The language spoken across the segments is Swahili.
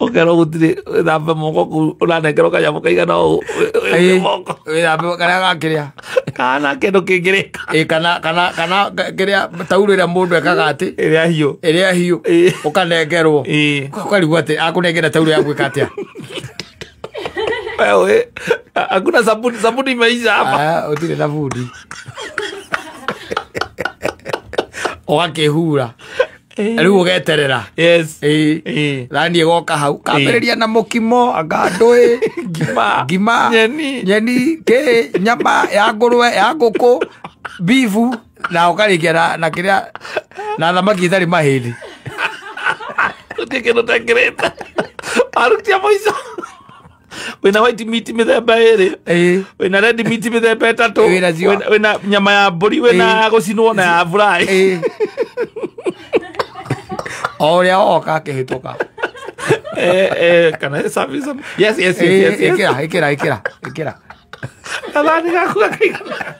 Okero gutire thambe moko unanekero kanyamo kaigana o moko thambe kana gakiria kana kendo kingirika kana kiria tauro ira mundu ekaga ati iria hiu ukanengerwo ukarigwa ati akunengera tauro ya gwika atia wewe hakuna sabuni imeisha hapa utire na budi wakehura riu ugeterera yes rani goka hau kambereria na mukimo agandwe ngima nyeni ke nyama ya ngurwe ya nguku bifu na ukarikia na kiria na thamaki ithari mahindi utikeno takreta arutia moiso wena white meat mithemba iri wena red meat mithemba tatu wena nyama ya mburi wena gucinwo na ya fry oria oka kehitoka kana service yes ikira abani gakuga kaigana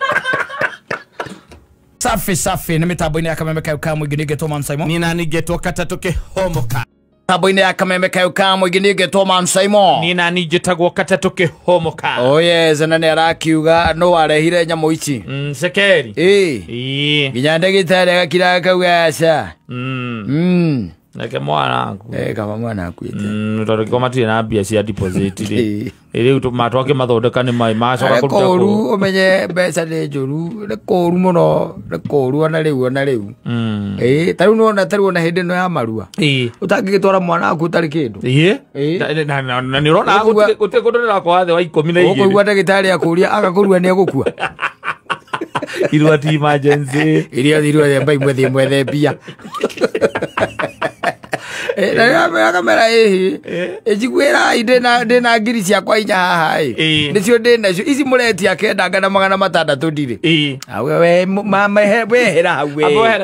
safi ni mitambo-ini ya Kameme Kayuka mwingi nigetwo Man Simon ni nani getwo Katatuke Homoka mitambo-ini ya Kameme Kayuka mwingi nigetwo Man Simon ni nani jetagwo Katatuke Homoka oh yes na ni arakiuga no arehire nyamo ici sekeri ginya ndagitari agakira kauga ca Nake mwana aku kama mwana akuite ndo koma tiri na bia cia deposit ri iri matwake mathondeka ni mai macoka kuruta koru umenye mbeca ni njuru ni koru muno ni koru ona riu tariu no hindi no ya marua utangigitwara mwana aku tari kindu na ni rona guti kundira kwa the wa 12 ukugwa ndagitari akuria agakurua ni agukua irwa ti emergency irwa mbai mwethe mbia na kamera ejigwera ndena ngiri ciakwa inya haha nicio ndinacio ici muretia kenda ngana 600 ndire we wehera hau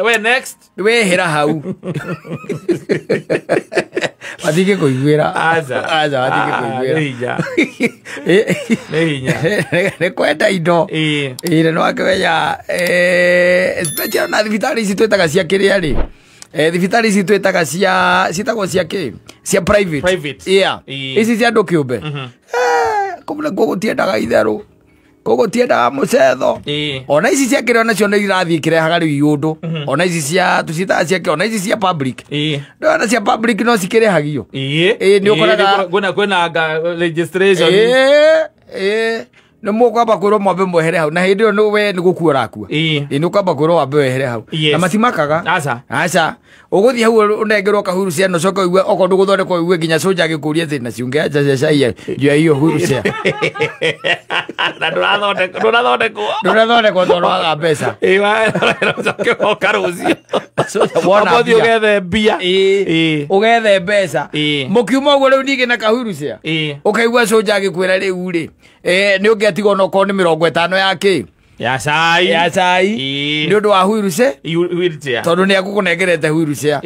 we next wehera hau wathige kuigwira aja wathige kuigwira ne kwenda indo ire no akweya special na thibitari ici twetaga cia kiria ri thibitari ici twetaga citagwo cia ki cia private ici cia andu kiumbe kumbe gutiendaga itheru gutiendaga mucetho ona ici cia kiria nacio nĩ irathii kirehaga riu iundu ona ici cia tucitaga cia ona ici cia public ndona cia public no cikirehagio ni ukoraga kwena registration no mukwamba kwirwo mwambe mwehere hau na hindi yo no we ni gukua rakua ni ukwamba kwirwo wambe wehere hau na matimakaga aca uguthi hau unengerwo kahuru cia no coka igwe oko nduguthondekwo igwe nginya soja agikuria thina ciunge aja cia jua hiyo huru cia na ndurathondekwo tondwaga mbeca wa karucio wona bodi ugethe mbia ugethe mbeca mukiuma uguo riu nige na kahuru cia ukaigua soja agikwira riu ri ni ungetigwo no ko ni 50 yake ya cai ni undu wa huiruce tondu ni agukunengerete huiruce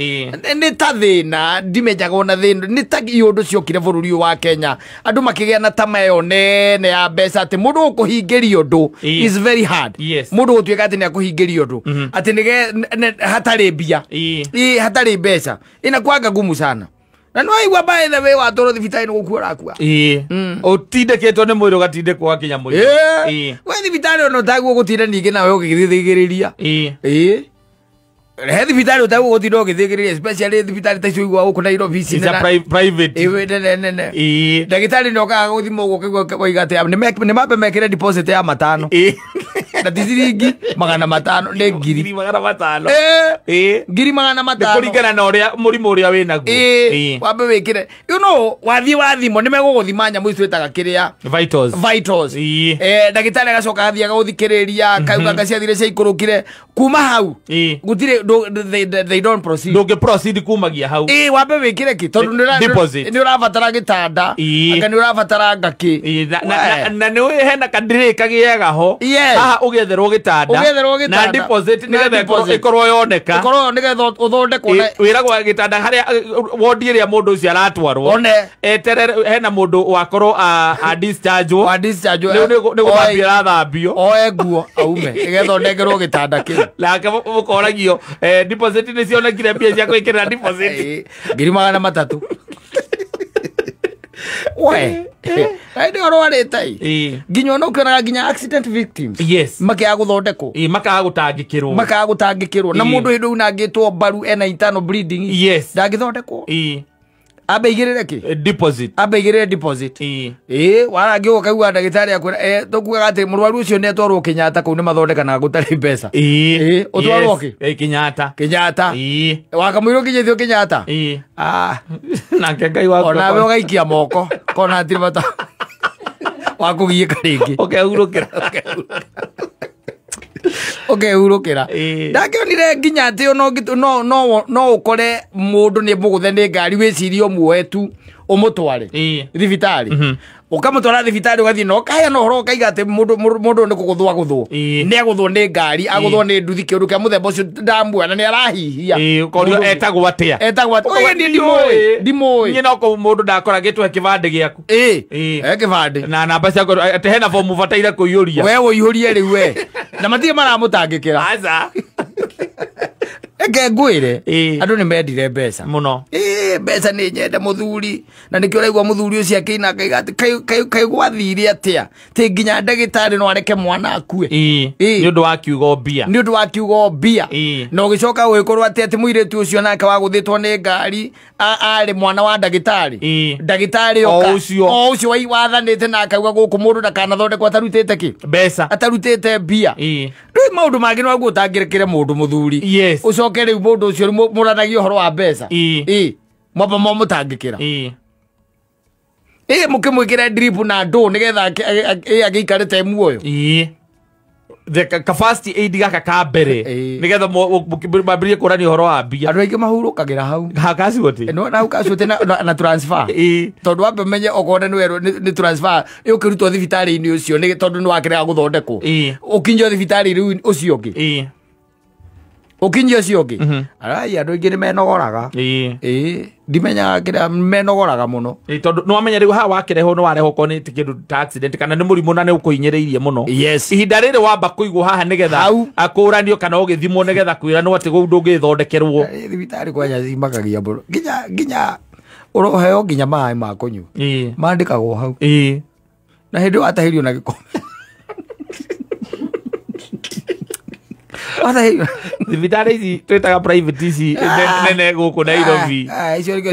ni ta thina ndimenyaga ona thina ni ta iundu ciokire bururi wa Kenya andu makigea na tamayo nene ya mbeca ati mundu ukuhingiria undu is very hard mundu gutuika ati ni akuhingiria undu ati ni hatari mbia hatari mbeca ina kwanga ngumu sana na no aigua by the way watoro thibitari no gukua rakua utindeketwo ni mwiri ugatindekwo akinya mwiri we thibitari ono taguo gutinda ningi nawe ugithithigiriria he thibitari utaguo gutinda ugithithigiriria especially thibitari taicio igwa guku Nairobi ici na private ndagitari no kaga guthimo guo kigwa koiga ati ni mabe mekire deposit ya 500 na tiziringi 500 ni ngiri 500 ngiri 500 kuringana na uria murimu uria winaguo wambe wikire you know wathimo ni meguguthima nyamu twetaga kiria vitals ndagitari agacoka athia guthikiriria kauga ngaciathire cia ikurukire kuma hau gutire they don't proceed ndoge proceed kumagia hau wambe wikire ki tondu ni urabatara gitanda anga ni urabatara ngaki na ni hena kadire kagiega ho haha ugetherwo gitanda na deposit ni getha ikorwo yoneka uthondekwo wiragwo gitanda haria ward iria mundu ucio aratwarwo eterere hena mundu wakorwo a discharge ni gubambia thambio nguo aume igetha onengerwo gitanda kiu lake mukoragio deposit ni cionekire mbia cia gwikira deposit ngiri 300 we ndio arwarite nginya no kera nginya accident victims yes makia guthondeko makaga gutangikirwo na mundu hindu nangitwo baru ena internal bleeding yes ndagithondeko abeigirire ki deposit deposit warangi ukaigua ndagitari akwa tukuga ati murwaru ucio ne twarwo Kenyatta kuu ni mathondekana gutari mbeca utwarwo ki Kenyatta wakamwiro kinyithio Kenyatta nake Ngai wako ona we ugaikia moko kona atiri bata wakugiika ringi urukira ndakionire nginya ati no ukore mundu ni muguthe ni ngari wicirio muwetu umutware thibitari ukamutwara thibitari ugathie no kaya no horo kaiga ati mundu ni kuguthwo ni aguthwo ni ngari aguthwo ni nduthi kiundu kia muthemba ucio ndambua na ni arahihia korio etagwo atia oye ndimoi nyina ko mundu ndakoragitwe kibande giaku kibande na namba ciako ati hena form bataire kuiyuria we uiyurie riu we na matie maramutangikira aza eke ngwire andu ni mendire mbeca muno mbeca ni nyende muthuri na nikio raigwa muthuri ucio akina kaiga ati kai gwathire atia ti nginya ndagitari no areke mwana akue ni undu wa kiugo bia no gicoka wikorwo ati muiretu ucio nake waguthitwo ni ngari ari mwana wa ndagitari o ucio wathanite na akauga guku mundu ndakanathondekwo atarutite ki mbeca atarutite bia riu maundu mangi no gutangirekire mundu muthuri ucoke riu mundu ucio muranagio horo wa mbeca mwamba mutangikira mukimwikira drip na ndo nigetha agiikarite muoyo the capacity aid gaka kambere nigetha mukimbabirie kurani horo wa bia andu aingi mahurukagira hau hakasi wote no na ukacute na transfer tondu wambe menye okone ni transfer ukirutwo thibitari ini ucio ni tondu ni wakira guthondekwo ukinjo thibitari riu ucio ki ukinjo ucio ki arai andu aingi ni menogoraga ndimenyaga kira menogoraga muno tondu no amenya riu ha wakireho no wareho ko ni tikindu ta accident kana ni murimu na ni ukuinyereirie muno ihinda riri wamba kuigwo haha nigetha akuranio kana ugithimwo nigetha kwira no ati gundu ngithondekerwo thibitari kwanya imakagia muno nginya uroheo nginya maai ma kunyu mandikagwo hau na hindi atahirio na gikombe thibitari ici twitaga private ici nene guku Nairobi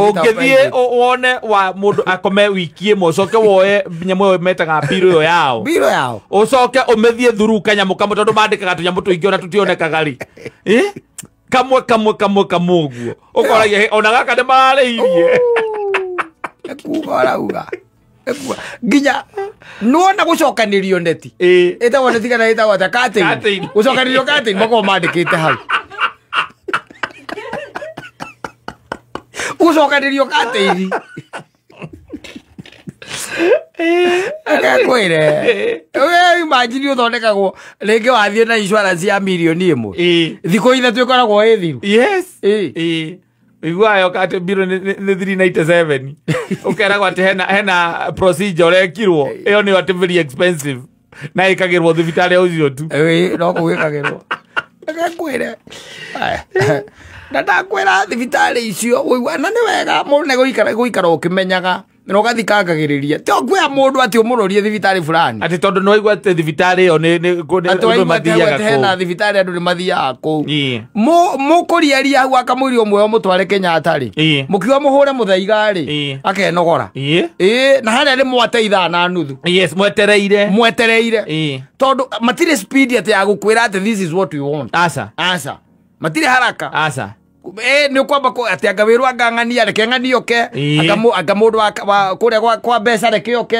ungithie wone wa mundu akome wiki imwe ucoke woe nyamu yo metaga biro yo yao ucoke umethie thuru kanyamu kamwe tondu mandikaga tunyamu tuingi ona tutionekaga ri kamwe guo ukoragia ona gaka ni mareirie kugarauga nginya nuona gucokanirio ndeti etagwo ndeti kana etagwo ata katin gucokanirio katin bako mandikite hau gucokanirio katin akakwire we imagine uthondekagwo ringi wathie na insurance ya milioni imwe thiko ithatu ikoragwo ithiru igwayo kate biro ni 397 ukera gwate hena procedure rekirwo iyo ni wate very expensive na ikagirwo thibitari ucio tu no kugikagirwo akakwire ndakwira thibitari icio na ni wega mundu ne guikara ukimenyaga no gathikangagiriria to kwya mundu ati umurorie thibitari fulani ati tondu no igwa ati thibitari iyo ni mathiaga ko hena thibitari andu ni mathiaga ko mukuriaria hau akamwiri umwe o mutware Kenyatta ri mukiwa muhure muthaiga ri akenogora na haria ni mwateitha na nuthu mwetereire tondu matire speed ati ya gukwira ati this is what we want asa matire haraka ni kwamba ko ati agawirwa ngangania reke nganioke agamundu kuria kwa mbeca reke oke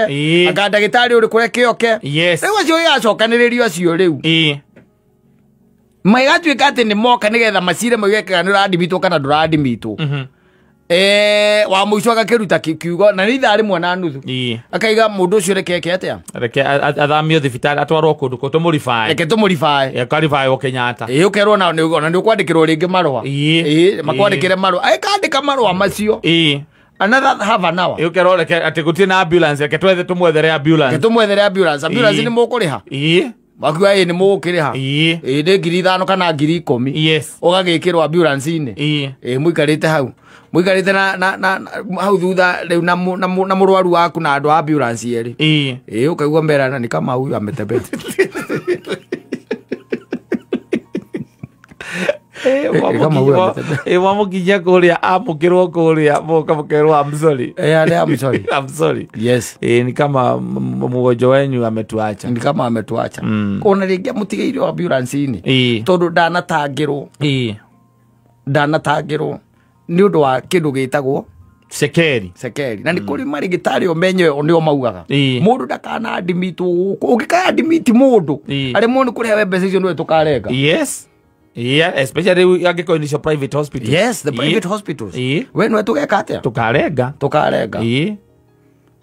agandagitari uri kurekioke riu acio yacokaniririo acio riu maigatuika ati ni moka nigetha macire maigekaga ni uradimitwo kana nduradimitwo wa muico agakiruta kiugo na ni thari mwana nuthu akaiga mundu ucio rekeke atia reke athamio thibitari atwarwo kundu ko tumurifai reke tumurifai akarifai o Kenyatta ukerwo na ni ukwandikirwo ringi marwa makwandikire marwa aikandika marwa macio another half an hour ukerwo reke ati gutie na ambulance reke twethe tumwethere ambulance ni mukuriha Wakiwa ni mukire ha. De ngiri 5 kana ngiri 10. Yes. Ugagikirwa ambulance ine. Muikarite hau. Muikarite na hau thutha riu na murwaru waku na andu ambulance eri. Ukaigua mbera ni kama huyu ametebete. Wamukinya kuria amukirwo kuria mukamukirwo I'm sorry. I'm sorry. I'm sorry. Yes. Ni kama mgonjwa wenyu ametuacha. Ni kama ametuacha. Kuna ringia mutigeirwo ambulance ini. Tondu ndanatangirwo. Ndanatangirwo ni undu wa kindu gitagwo sekeri. Na ni kuri marigitari omenye onio maugaga. Mundu ndakana admit ugikaya admit mundu. Ari mundu kuri have mbeca icio nwe tukarenga. Yes. Yeah, especially yagiko initial private hospitals. Yes, the private hospitals. We no tugeka atia? Tukarenga.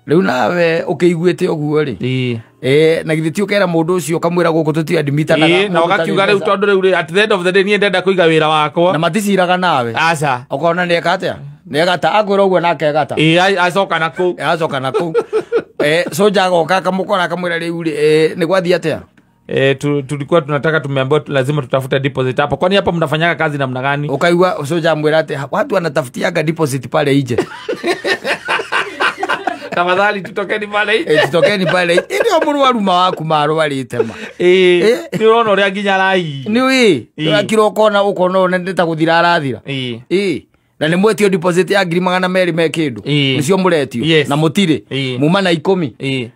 Riu nawe ukiguite oguo ri. Na githiti ukera mundu ucio kamwira guku tuti admitanaga. Na ugakiuga riu tondu riu at the end of the day ni ndenda kuiga wira wakwa. Na maticiraga nawe. Aca. Ukona ni eka atia? Ni egata agwira oguo nake egata. Acoka na ku. Acoka na ku. Soja goka kamukora kamwira riu ri ni gwathi atia? Tulikuwa tunataka tumeambiwa lazima tutafuta deposit hapo. Kwani hapa mnafanyanga kazi namna gani? Ukaigwa soja mwira ate watu wanatafutiaga deposit pale nje. Tafadhali tutokeni pale nje. Tutokeni pale nje. Ndio murwaru mawaku maro walitema. Ni urono uri aginya rai. Ni wi. Akiro kona ukono ndeta guthira arathira. Na ni mwetio deposit ya 200 mekindu. Nicio muretio na mutire. Muma na 10.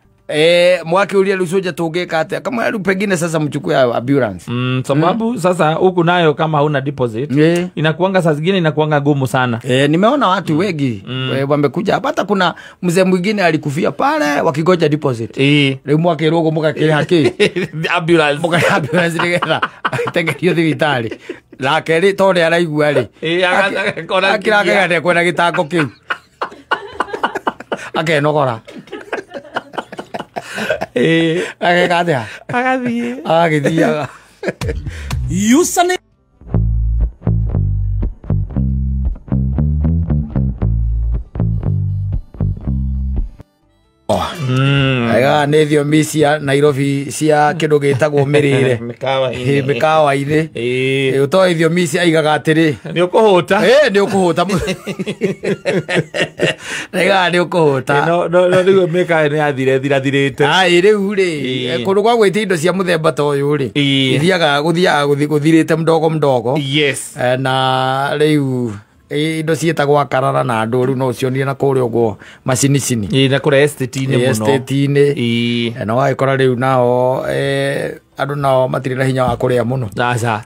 Mwake ulia lusoja tugeka atia kama ru pengine sasa mchukue ambulance. Sababu sasa huku nayo kama hauna deposit inakuanga saa zingine inakuanga gumu sana. Nimeona watu wengi wamekuja hapa, hata kuna mzee mwingine alikufia pale wakigoja deposit. Leo mwake rogo mukakire haki ambulance ambulance nigera tengerio thibitari la keri tore araigua ri akiraga kwena gitango kiu akenogora agekathia agithiaga Yusane Aiga nä thiomi cia Nairobi cia kindu gitagwo mirire mikawa-ini utoe thiomi cia aigaga atiri ni ukuhuta ni ukuhuta aiga ni ukuhuta no riu mikawa ni athire thirathirite riu ri kundu gwa gwite indo cia muthemba ta uyu ri ithiaga guthirite mdogo na riu indo cietagwo akarara na andu riu no cionie na kuria uguo macini na kuria estate-ini muno estate-ini no waikora riu nao andu nao matire na hinya wa kuria muno aca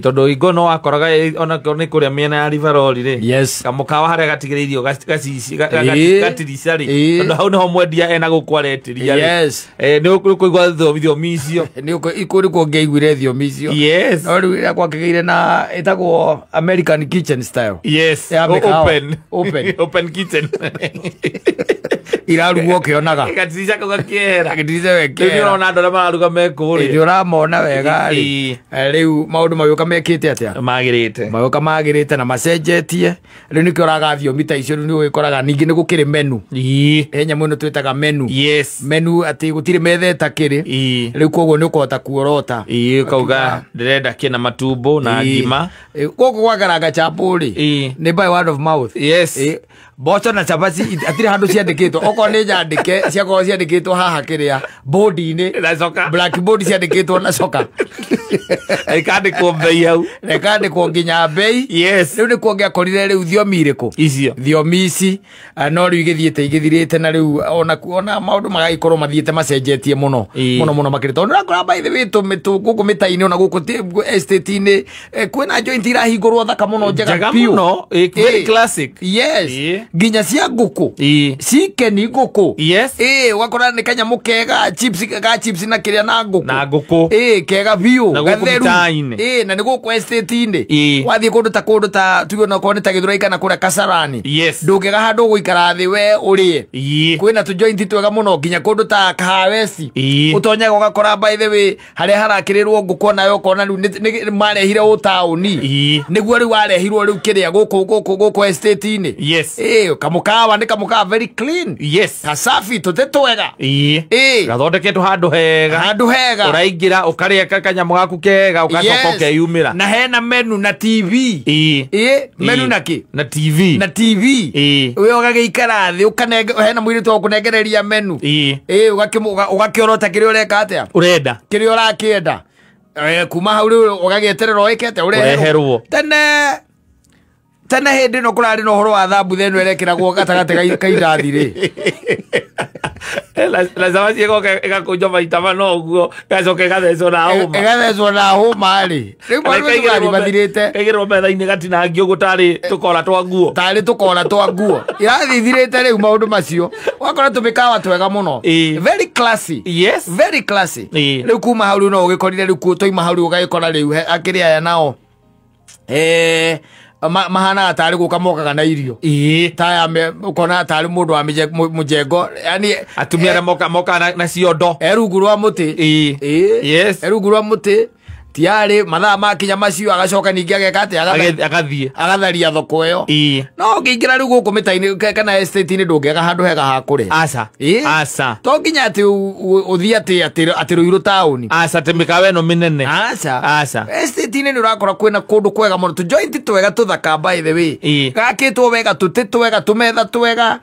tondu ingo no wakoraga ona ni kuria miena ya River Road ri kamukawa haria gatigiriirio gatirisa ri tondu hau niho mwendia ena gukwaretiria ni ukuigwa thiomi icio ni ukuriko ngeiguire thiomi icio no riu ria kwakigeire na etagwo American kitchen style open kitchen irarugo kionaga gatirisa gakiera wekera ni ona andu mararuga mekuri ni uramona wega ri riu maundu mayoka mekite atia magirite na macenjetie riu nikio raga thiomi ta icio ni wikoraga ningi ni gukiri menu enya muno twitaga menu ati gutire metha etakiri riu koguo ni ukota kuorota kauga ndirenda kina matumbo na ngima goko gwagaranga chapuri ni by word of mouth bocho na chapati atire handu ciandikitwo oko ni nyandike ciakorwo ciandikitwo haha kiria board-ini na soka blackboard ciandikitwo na soka ikandikwo bei hau ikandikwo nginya bei riu ni kuongia korire riu thiomi iriku icio thiomi ici no riu igithirite na riu ona maundu magagikorwo mathiete macenjetie muno makirite tondu rakora by the way guku mita-ini ona guku estate-ini kwina joint irahingurwo thaka muno njega muno very classic nginya cia nguku cikeni nguku wakora ni kanyamu kega chips na kiria na nguku kega biu gatheru na niguo kwa estate-ini wathie kundu ta tuyo no kone ta Githurai kana kura Kasarani ndungega handu guikara thi we urie kwina tu joint twega muno nginya kundu ta Kahawesi utonyaga ugakora by the way haria harakirirwo nguko nayo kona riu marehire u tauni niguo riu arehirwo riu kiria guku estate-ini kamukawa ni kamukawa very clean kasafi tutetwega gathondeketwo handu hega uraingira ukaria kanyamu gaku kega ugacoka ukeyumira na hena menu na TV menu na TV we ugagiikara thi ukanenge hena mwiri to kunengereria menu ugakiorota kiria ureka atia urenda kiria urakienda kuma hau riu ugagieterera oikete ureherwo tene hindi no kurari no horo wa thambu theno erekiragwo gatagate kairathi ri la zawadi yako ikakunjwa maita mano uguo gacoke gathecwo na homa ri riu mari bathirite kegirwo metha-ini gatinangio gutari tukora twa nguo irathithirite riu maundu macio wakora tumikawa twega muno very classy riu kuma hau riu no ugikorire riu toima hau riu ugagikora riu akiria ya nao mahana atari guka mokaga na irio taya ukona atari mundu wa mujengo yani atumia moka na ciondo erungu rwa muti erungu rwa muti tiari mathaa makinya macio agacoka ningi agekate agatharia thoko iyo no ngingira riu guku mitaini kana estate-ini ndungega handu hega ha kure aca to nginya ati uthie ati ruiru tauni te mikawa ino minene aca estate-ini ni urakora kwina kundu kwega muno tu joint twega tuthaka by the way gakitwo wega tuti twega tumetha twega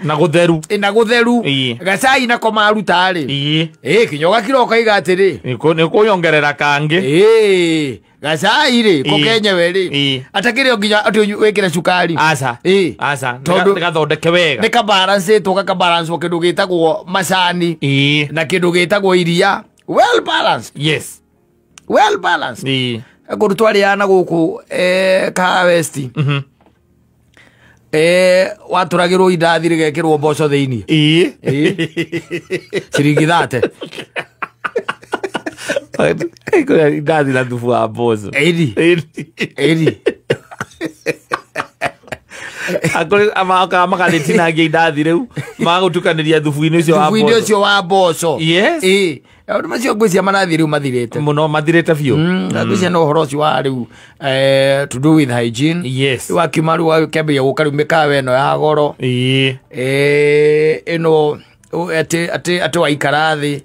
na gutheru gacai na komaruta ri kinyoga kiroka iga atiri ni kuyongerera kangi gacai ri kokenye weri atakire nginya ati wekire cukari aca gathondeke wega nika balance to ka balance kindu gitagwo macani na kindu gitagwo iria well balanced kundu twariana guku Kahawesti waturagirwo indathi rigekirwo mboco thiini ciringi 30 indathi na thubu wa mboco 80 amaka makaritinangia indathi riu magutukaniria thubu-ini ucio wa mboco andu macio ngwiciria marathi riu mathirite muno mathirite biu ngwiciria no horo ucio wa riu to do with hygiene wakiuma riu wakambia guka riu mikawa ino ya goro ino ati waikara thi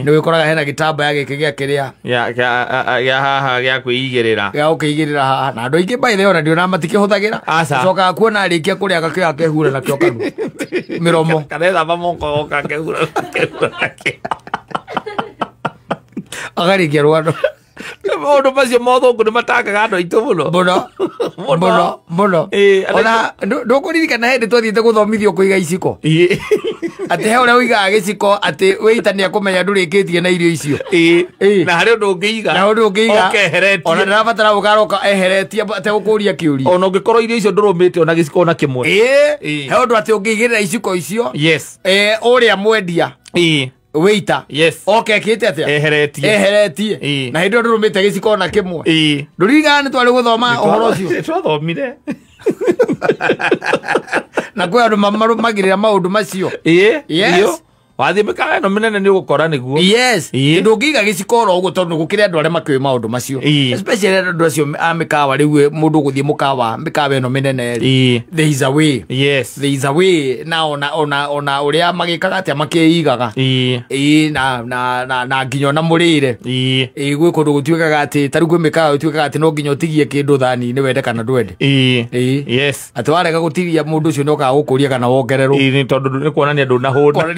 ni wikoraga hena gitambaya giki gia kiria ya haha gia kwigirira haha na andu aingi by the way ndio matikihuthagira coka kuona arikia kuria gakio kehura na kio kanu miromo kanetha mamoko kakehura agarikia rwando maundu macio mothungu ni matakaga andu aitu muno ona ndukuririkana hindi twathiite guthomithio kuiga iciko ati he uria uigaga giciko ati wita ni akumenya ndurikitie na irio icio na hari undu ungiiga ona ndirabatara gukaroka eheretie ate gukuria kiuria ona ungikorwo irio icio ndurumite ona giciko ona kimwe he undu ati ungigirira iciko icio uria mwendia waiter kite atia eheretie na hindi ndurumite giciko na kimwe nduriga ni twari guthoma uhoro ucio twathomire na kwe andu magirira maundu macio wathie mikawa ino minene ni ugukora niguo ndungiiga gicikoro uguo tondu gukire andu aria makiui maundu macio especially andu acio a mikawa riu mundu guthie mikawa ino minene there is a way na ona uria magikaga atia makiigaga na nginya na murire gwi kundu gutuikaga ati tariu kwi mikawa gutuikaga ati no nginya utigie kindu thani ni wende kana ndwende ati warega gutiria mundu ucio no ka gukuria kana wongererwo ni tondu ni kuonania ndunahuna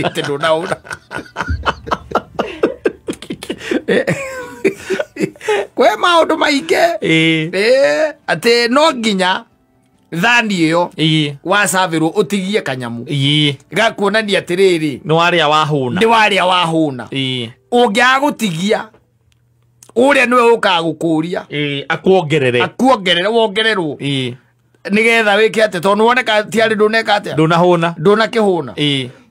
kwe maundu maingi ati no nginya thani iyo wacavirwo utigie kanyamu gakuonania atiriri ni waria wahuna ungiaga gutigia uria niwe ukagukuria akuongerere wongererwo nigetha wike ate tondu woneka tiari nduneka ate ndunakihuna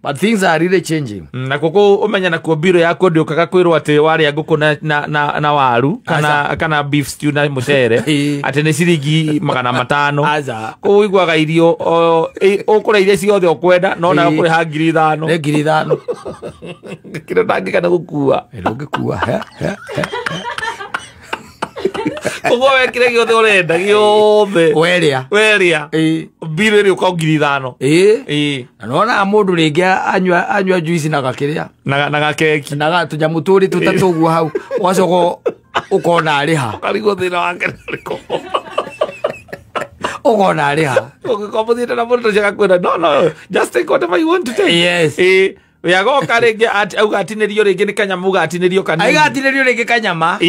but things are really changing. Na koko umenya na kuo biro yako ndio kaka kwirwo ati wari nguku na waru kana beef stew na mucere ati ni ciringi 500 aza ko igwaga irio ukura irio ciothe ukwenda no na kuri ha 5,000 kiro tangi kana gukua ndungikua Ogo wekire giothe urenda giothe weria biro ri uko 5,000 nona mundu ringi anywa juice na gakiria na gakeki na gatunyamu turi tutatuguo hau wacoko ukona ariha karigo thina wake riko ukona ariha ugikombothite na mundu jaga kwenda no just take whatever you want to take. Yes yago karenge auga atinirio ringi ni kanyamu gatinirio kanini aiga atinirio ringi kanyama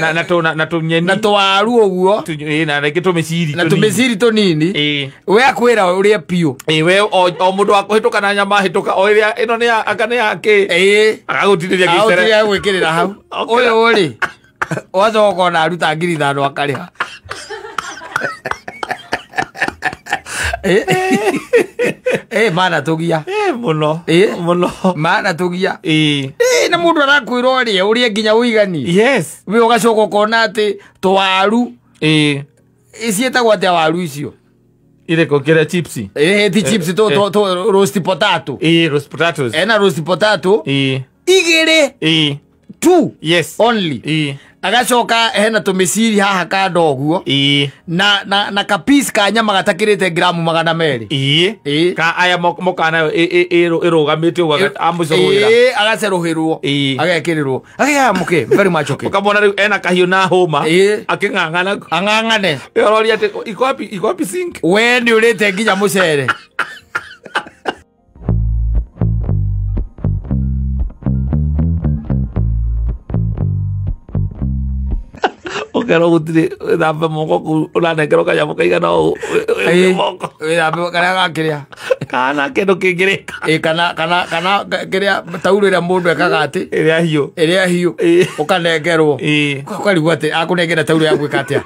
na to nyeni na to waru uguo na ringi to meciri na to meciri to nini we akwira uria pio we o mundu akuhituka na nyama hituka o iria ino ni akane yake agagutiniria gicere autiria gwikirira hau uyu uri wathoko na aruta 5,000 akariha mana tugia muno mana tugia na mundu arakwira ri uria nginya uigani yes we ugacoka ukona ati twaru icietagwo atia waru icio ile kokera chipsi ti chips to roast potato roast potatoes na roast potato igire 2 yes only agacoka hena tumiciri haha kando guo na ka piece ka nyama gatakirite gramu 200 ka aya mokana irugamite uga amucohira agaceruhirwo agekirirwo agaya muke very much okay ukamona riu ena kahiu na homa ang'ang'ane yorori ati ikopi sink we ni urite nginya mucere okero gutire thamba moko uranengero kanyamu kaigana moko thamba kana gakiria kana kendo kingirika kana kiria tauro ira mundu ekaga ati iria hiu ukanengerwo kwarigu ati akunengera tauro ya gwika atia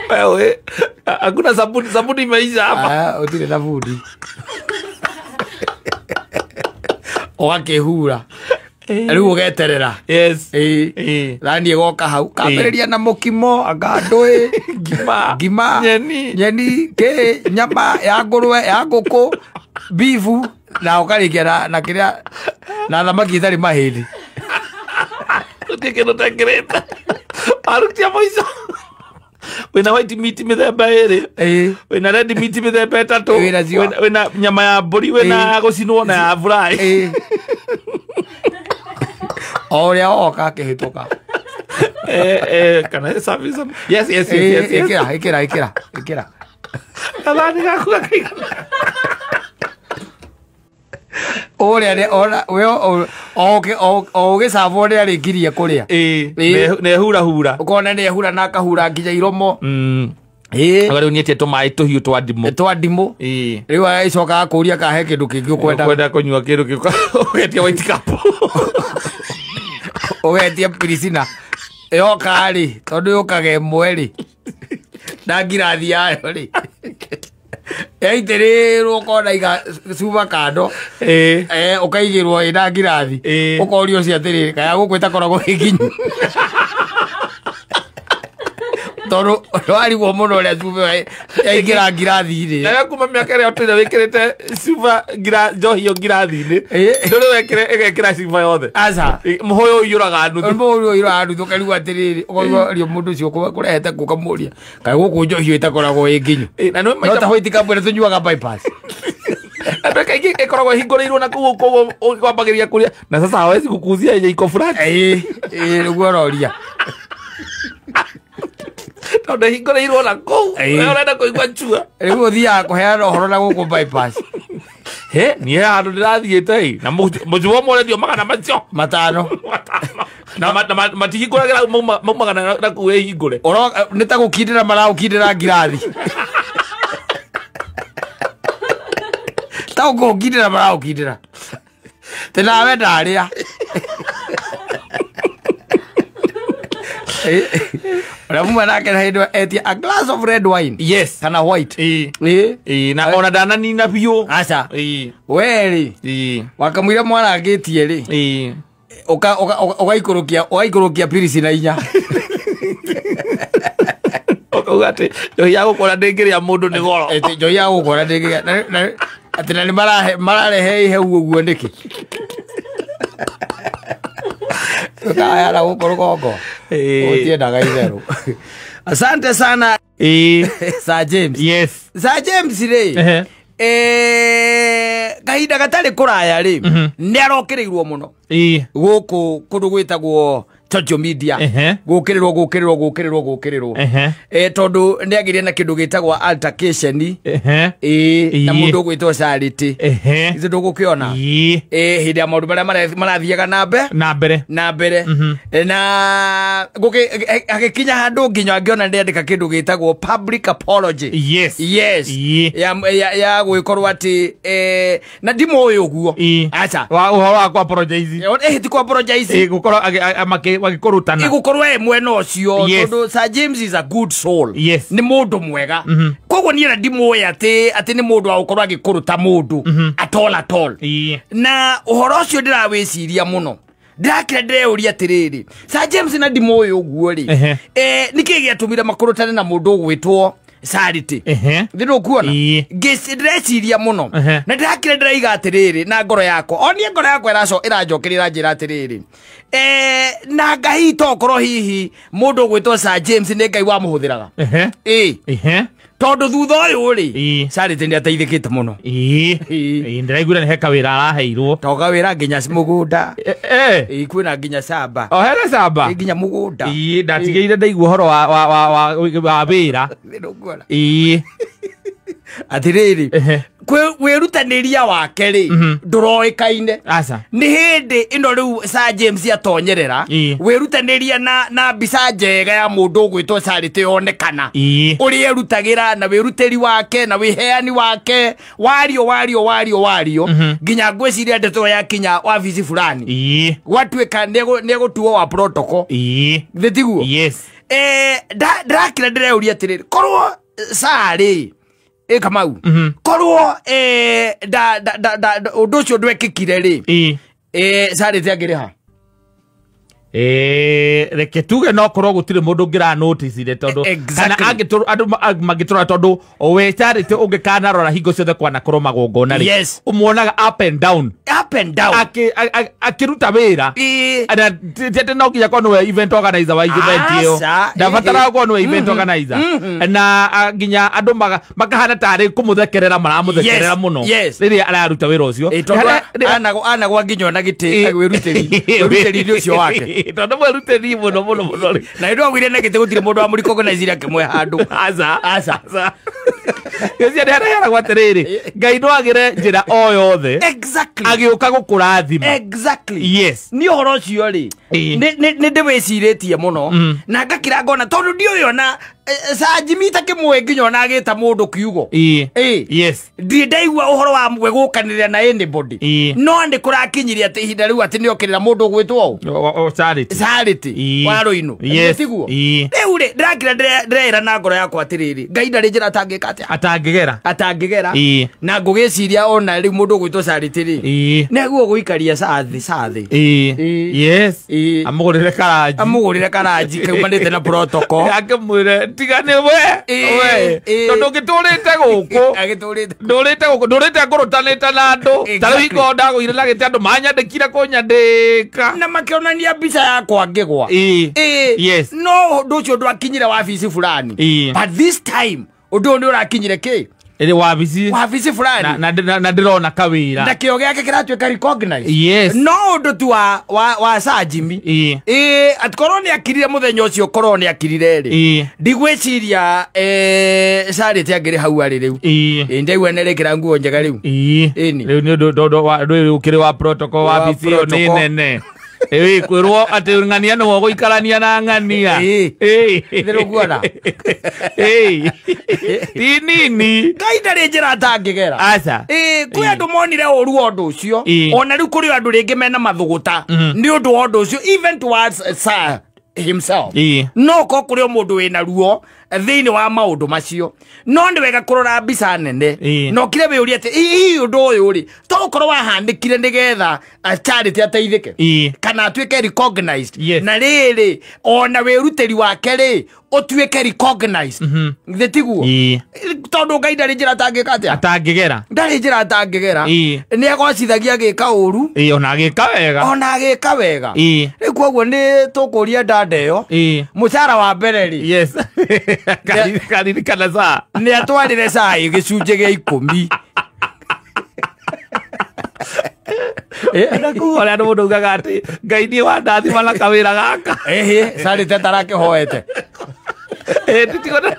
wewe hakuna sabuni imeisha hapa utire na budi ogakehura riu ugeterera yes rani egoka hau kambereria na mukimo agandui ngima nyeni ke nyama ya ngurwe ya nguku bifu na ukarikia na kiria na thamaki itari mahindi utikeno tagreta arutia moiso wena white meat mithemba iri wena red meat mithemba itatu wena nyama ya mburi wena gucinwo na ya fry oria oka kehituka kana service yes ikira alani gakuga kaigana oria ne ona we savo ria rikirie kuria ne hura ukona ne hura na kahura nginya iromo agora unietie tumai tuhiu twa ndimu riu aicoka kuria kahe kindu kingi ukwenda kunyua kindu kingi ugetia white cup ugetia pirisina yoka ri tondu yukage mweri na ngirathi yayo ri yaitirirwo ukona iga cuba kando ukaigirwo ina ngirathi ukorio cia atiri kaya gukwita koragwo iginyu tondu rwarigwo muno ria cuba yaingira ngirathi-ini na kuma miaka ria utire wikirite cuba njohio ngirathi-ini nduri wekire igekira cuba yothe aca muhoyo uyuraga nuthu kariu atiriri ukorio mundu ucio kurehete kukamuria kae guku njohio itakoragwo inginyu no ta white cup ĩrĩa tunyuaga bypass andũ kaingĩ ĩkoragwo ĩhingũrĩirwo na koguo kwambagĩrĩria kũrĩa na sasa hawezi kukuzia yenye iko flat nĩguo ũroria tondu hingũrĩirwo na kũu ũrenda kũigua chua rĩu ũthiaga kũheana ũhoro na gũkũ bypass niĩ handũ ndĩrathiĩte na mũcibo mũrendio magana macio matano na matihingũragĩra maumagana na kũu ĩhingũre nĩ ta gũkindĩra maragũkindĩra ngirathi ta gũkindĩra maragũkindĩra tĩnawe ndarĩa Ramu na kena hindo eti a glass of red wine. Yes. Kana white. Na ona dana ni na bio. Acha. Weri. Wakamwira mwana agetie ri. Ogaikurukia pirisi na inya. Ogate. Jo yago kora ndengere ya mundu ni goro. Eti jo yago kora ndengere. Ati na ni marare he uguo ndiki. Kaya la ukorogo. Otiendaga itheru. Asante sana. Sir James. Yes. Sir James re. Gahinda gatari kuraya ri. Ni arokirirwo muno. Guku kundu gwitagwo social media. Gukirirwo. Tondu ni agire na kindu gitagwo altercation. Na mundu gwitwo charity. Izo ndugukiona. Hindi ya maundu maria marathiaga na mbere. Na agikinya handu nginya angiona ndendeka kindu gitagwo public apology. Yes. Ya gwikorwo ati na ndimo uyu guo. Acha. Wa ku apologize. Ti ku apologize. Gukorwo magikorutana. Igukorwo mwena ucio tondu Sir James is a good soul. Yes. Ni mundu mwega. Koguo ni ra ndimo ya ati ni mundu wa gukorwo agikuruta mundu at all. Na uhoro ucio ndirawiciria muno. Ndakira ndeuria atiriri. Sir James na ndimo uyu guo ri. Niki giatumira makurutane na mundu gwitwo Charity. Ndino kuona. Ngeciria muno. Na ndakira ndiraiga atiriri na ngoro yako. Oni ngoro yako irajokerera njira atiriri. Na Ngai tokorwo hihi mundu gwitwo Sir James ni Ngai wa muhuthiraga. Tondu thutha uyu ri Charity ni ateithikite muno. Ndiraigura ni heka wira araheirwo. Toga wira nginya mugunda. Kwina nginya samba. Hera samba. Nginya mugunda. Ndatigeire ndaigua horo wa wira. Atiriri. Wirutaniria wake ri nduroikaine. Ni hindi ino riu Sir James atonyerera wirutaniria na mbica njega ya mundu gwitwo Charity yonekana uri erutagira na wiruteri wake na wiheani wake wario nginya ngwiciria ndeto ya kinya wabici fulani gwatuika negutuo wa protocol thitiguo. Yes. Ndakira ndireuria atiriri korwo Sari Kamau korwo undu ucio ndwekikire ri Charity angiriha reke tuge no korwo gutire mundu ngira notice ire tondu kana andu magitura tondu owe Charity ungikana rora hingo ciothe kwana korwo magongona ri umuonaga up and down akiruta wira ana tete no kinya kono we event organizer wa event iyo ndabatara kono we event organizer na nginya andu makahana tari kumuthekerera maramuthekerera muno riria araruta wira ucio ana gwa nginya na giti wiruteri ucio wake tondu mweruteri muno na ndio gwire na giti gutire mundu wa muri organizer akimwe handu aza Yosia ndera gwaterere Ngai no agire njira o yothe agiuka gukurathima. Yes. Ni uhoro ucio ri ni ndeweciritie muno na ngakira ngona tondu ndio yona Sajimita kimwe nginya na agita mundu kiugo. Yes. Ndaigua uhoro wa mwe gukanirira na anybody. No ndi kurakinyiria ati ihinda riu ati ni okirira mundu gwitwo Charity wa Ruinu. Tiguo. Riu ri ndakira ndira na ngoro yakwa atiriri Ngai ndari njira atangika atia atangigera na ngugiciria ona riu mundu gwitwo Charity ri neguo guikaria sathi. Yes. Amugurire karaji kaumanite na protocol akimwire tigane we tondu giturite guku ndurite ngurutanite na andu tarigo ndaguire na giti andu manyandikire kunyandika na makionania mbica yakwa ngigwa yes no undu ucio ndwakinyire wabici fulani but this time undu ndi urakinyire ki iri wabici fulani na ndirona kawira ndakio giake kiratweka recognize. Yes. No undu tu wa Sajimi atkorwo ni akirire muthenya ucio korwo ni akirire ri ndigwiciria Charity angiri hau ari riu ndigwe nerekera nguo njega riu riu ni undu ukiri wa protocol wa bici ni nene kwirwo ati ng'ania no guikarania na ng'ania ndiruguona nini kaida rinjira atangigera aca kwi andu monire uru undu ucio ona riu kuri andu ringi mena mathuguta ni undu wa undu ucio even towards himself no ko kuri mundu wina ruo thiini wa maundu macio no ni wega kurora mbica nene no kire we uri ati undu uyu ri to ukorwo wahandikire nigetha charity ateithike kana atuike recognized na riri ona wiruteri wake ri utuike recognized thitiguo tondu Ngai ndari njira atangigera ni agocithagia gika uru ona agika wega riu koguo ni tukuria ndandeyo mucara wa mbere ri yes kana saa ni atwarire cai gicunje gia 10 Ora andu mundu ugaga ati Ngai ni wa ndathima na kawira gaka Charity tarake hoete titigona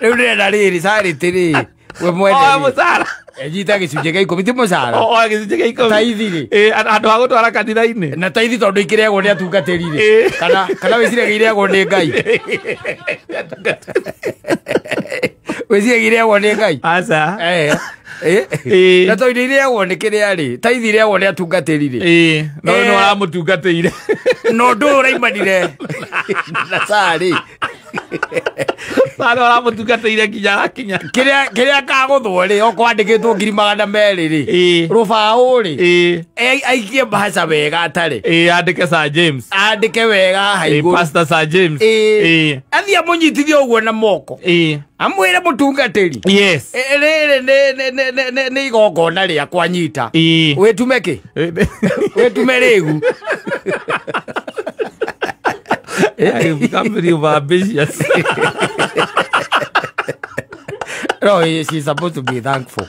riu ndenda riri Charity ri we mwende mucara ejita gicunje gia 10 ti mucara gicunje gia 10 taithi ri andu agutwara kanitha-ini na taithi tondu ikireagwo ni atungatiri ri kana wiciregeiragwo ni Ngai wiciregeiragwo ni Ngai aca na tondu ireagwo ni kiria ri taithi ireagwo ni atungatiri ri no aramutungateire no ndu uraimanire na sari Sari aramutungateire kinya kiria kaguthwo ri okwandikitwo 200 ri rubao ri aikie bahasa wega atari andike Sir James andike wega haigu Pastor Sir James athia munyitithio uguo na moko amwire mutungatiri yes ne igongona ria kwanyita witume ki witume rigu I become very ambitious. No, she's supposed to be thankful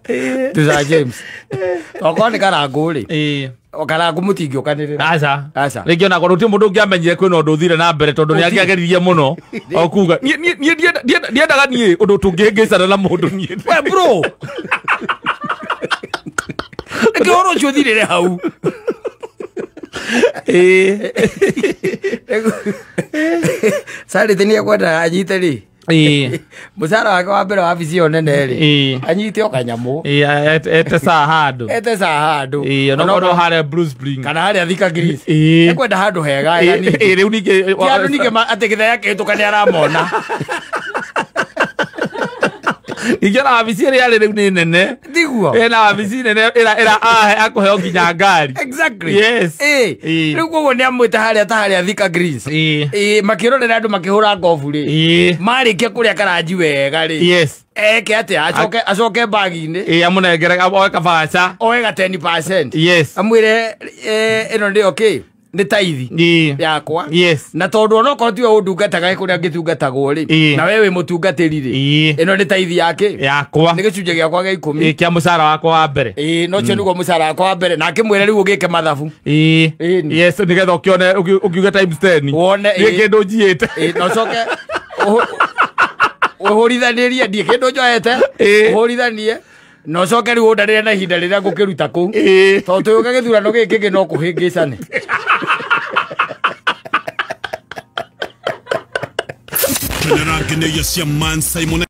to Sir James. Okoni karanguri okara kumutingio kanirira aca rĩngĩ ona korwo ti mũndũ ũngĩamenyire kwĩna ũndũ ũthire na mbere tondũ nĩ angĩageririe mũno okuga ndiendaga niĩ ũndũ tũngĩhĩngĩcana na mũndũ niĩ we bro reke ũhoro ũcio ũthirĩre hau Charity ni ekwenda anyite ri mucara wake wa mbere wa bici yo nene ri anyite okanyamu ete saa handu no hare Bruce Spring kana hare Thika Grease ekwenda handu hega yani riu ninge ate githa yake itukania aramona Igera wabici ria riu ni nene diguo na wabici nene ira akuheo nginya ngari exactly yes riu koguo ni amwita haria ta haria Thika Grease makirorera andu makihura ngovu ri marikia kuria karaji wega ri yes eke ate acoke bagi-ini amunengere oe kabaca oe ga 10% yes amwire ino ndi okay ni taithi yakwa yes na tondu ono ko tiwe undungataga kuria ngitungatagwo ri na wewe mutungatiri ri ino ni taithi yake yakwa ni gicunje giakwa gia 10 kia mucara wakwa wa mbere no cio niguo mucara wakwa wa mbere na akimwira riu ugike mathabu yes nigetha ukione ukiuga times 10 wone ni kindu njiite no coke uhurithanirie ndie kindu njoete uhurithanie no coke riu undarire na ihinda riria ngukiruta kuu tondu tuyuke githurano giki no kuhingicane General Guinea, yes, your man Simon.